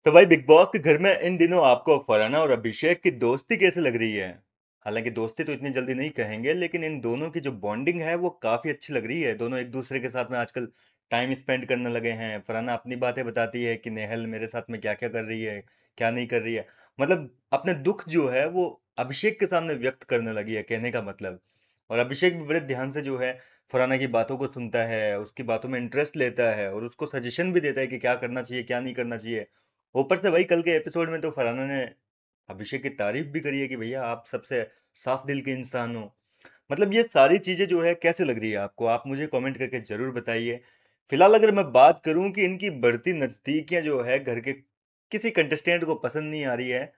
तो भाई big boss के घर में इन दिनों आपको फरहाना और अभिषेक की दोस्ती कैसे लग रही है? हालांकि दोस्ती तो इतनी जल्दी नहीं कहेंगे, लेकिन इन दोनों की जो बॉन्डिंग है वो काफी अच्छी लग रही है। दोनों एक दूसरे के साथ में आजकल टाइम स्पेंड करने लगे हैं। फरहाना अपनी बातें बताती है कि नेहल मेरे साथ में क्या क्या कर रही है, क्या नहीं कर रही है। मतलब अपने दुख जो है वो अभिषेक के सामने व्यक्त करने लगी है, कहने का मतलब। और अभिषेक भी बड़े ध्यान से जो है फरहाना की बातों को सुनता है, उसकी बातों में इंटरेस्ट लेता है और उसको सजेशन भी देता है कि क्या करना चाहिए क्या नहीं करना चाहिए। ऊपर से भाई कल के एपिसोड में तो फरहाना ने अभिषेक की तारीफ भी करी है कि भैया आप सबसे साफ दिल के इंसान हो। मतलब ये सारी चीजें जो है कैसे लग रही है आपको, आप मुझे कमेंट करके जरूर बताइए। फिलहाल अगर मैं बात करूं कि इनकी बढ़ती नजदीकियां जो है घर के किसी कंटेस्टेंट को पसंद नहीं आ रही है,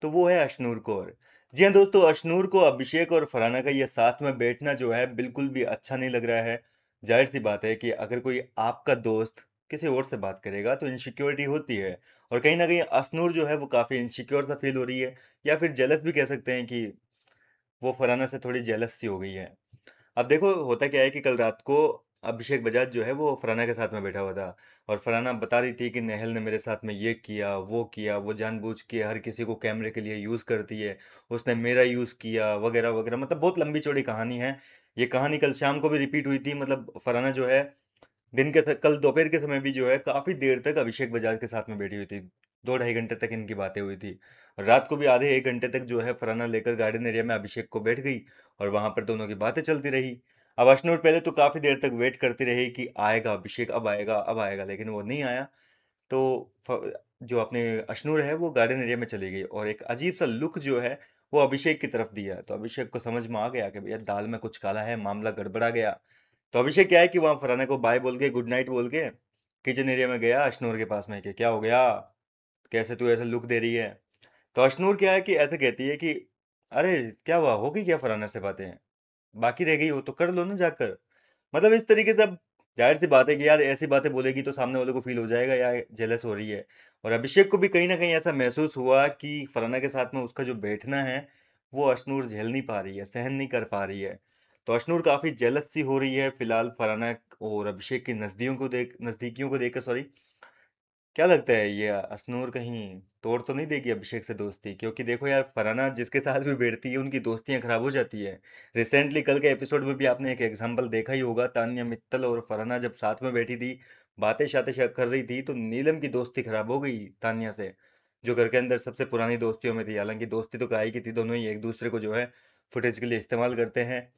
तो वो है अशनूर कौर। जी हाँ दोस्तों, अशनूर को अभिषेक और फरहाना का ये साथ में बैठना जो है बिल्कुल भी अच्छा नहीं लग रहा है। जाहिर सी बात है कि अगर कोई आपका दोस्त किसी और से बात करेगा तो इनसिक्योरिटी होती है। और कहीं ना कहीं अशनूर जो है वो काफ़ी इनसिक्योर सा फील हो रही है, या फिर जेलस भी कह सकते हैं कि वो फरहाना से थोड़ी जेलस सी हो गई है। अब देखो होता क्या है कि कल रात को अभिषेक बजाज जो है वो फरहाना के साथ में बैठा हुआ था। और फरहाना बता रही थी कि नेहल ने मेरे साथ में ये किया, वो जानबूझ के हर किसी को कैमरे के लिए यूज़ करती है, उसने मेरा यूज़ किया वगैरह वगैरह। मतलब बहुत लंबी चौड़ी कहानी है। ये कहानी कल शाम को भी रिपीट हुई थी। मतलब फरहाना जो है कल दोपहर के समय भी जो है काफ़ी देर तक अभिषेक बजाज के साथ में बैठी हुई थी। 2 ढाई घंटे तक इनकी बातें हुई थी। और रात को भी आधे 1 घंटे तक जो है फरहाना लेकर गार्डन एरिया में अभिषेक को बैठ गई और वहां पर दोनों की बातें चलती रही। अब अशनूर पहले तो काफ़ी देर तक वेट करती रही कि आएगा अभिषेक, अब आएगा, लेकिन वो नहीं आया। तो जो अपने अशनूर है वो गार्डन एरिया में चली गई और एक अजीब सा लुक जो है वो अभिषेक की तरफ दिया। तो अभिषेक को समझ में आ गया कि भैया दाल में कुछ काला है, मामला गड़बड़ा गया। तो अभिषेक क्या है कि वहाँ फरहाना को बाय बोल के, गुड नाइट बोल के किचन एरिया में गया अशनूर के पास में कि क्या हो गया, कैसे तू ऐसे लुक दे रही है। तो अशनूर क्या है कि ऐसे कहती है कि अरे क्या हुआ, होगी क्या फरहाना से बातें, बाकी रह गई हो तो कर लो ना जाकर। मतलब इस तरीके से अब जाहिर सी बात है कि यार ऐसी बातें बोलेगी तो सामने वाले को फील हो जाएगा यार जेलस हो रही है। और अभिषेक को भी कहीं ना कहीं ऐसा महसूस हुआ कि फरहाना के साथ में उसका जो बैठना है वो अशनूर झेल नहीं पा रही है, सहन नहीं कर पा रही है। तो अशनूर काफ़ी जेलस सी हो रही है फिलहाल फरहाना और अभिषेक की नज़दीकियों को देखकर, सॉरी। क्या लगता है ये अशनूर कहीं तोड़ तो नहीं देगी अभिषेक से दोस्ती? क्योंकि देखो यार फरहाना जिसके साथ भी बैठती है उनकी दोस्तियां खराब हो जाती है। रिसेंटली कल के एपिसोड में भी आपने एक एग्जांपल देखा ही होगा, तान्या मित्तल और फरहाना जब साथ में बैठी थी, बातें शातें कर रही थी, तो नीलम की दोस्ती खराब हो गई तान्या से, जो घर के अंदर सबसे पुरानी दोस्तियों में थी। हालांकि दोस्ती तो काय की थी, दोनों ही एक दूसरे को जो है फुटेज के लिए इस्तेमाल करते हैं।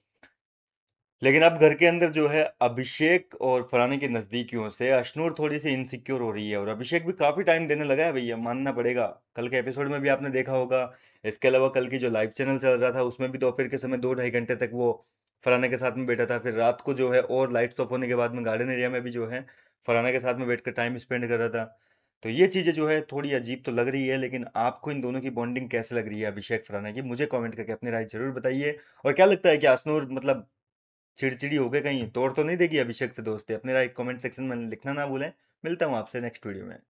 लेकिन अब घर के अंदर जो है अभिषेक और फरहाना की नज़दीकियों से अशनूर थोड़ी सी इनसिक्योर हो रही है और अभिषेक भी काफ़ी टाइम देने लगा है भैया, मानना पड़ेगा। कल के एपिसोड में भी आपने देखा होगा। इसके अलावा कल की जो लाइव चैनल चल रहा था उसमें भी दोपहर के समय 2 ढाई घंटे तक वो फरहाना के साथ में बैठा था। फिर रात को जो है और लाइट्स ऑफ होने के बाद में गार्डन एरिया में भी जो है फरहाना के साथ में बैठ कर टाइम स्पेंड कर रहा था। तो ये चीज़ें जो है थोड़ी अजीब तो लग रही है, लेकिन आपको इन दोनों की बॉन्डिंग कैसे लग रही है अभिषेक फरहाना की, मुझे कमेंट करके अपनी राय जरूर बताइए। और क्या लगता है कि अशनूर मतलब चिड़चिड़ी हो गए, कहीं तोड़ तो नहीं देगी अभिषेक से दोस्ती? अपने राय कमेंट सेक्शन में लिखना ना भूलें। मिलता हूँ आपसे नेक्स्ट वीडियो में।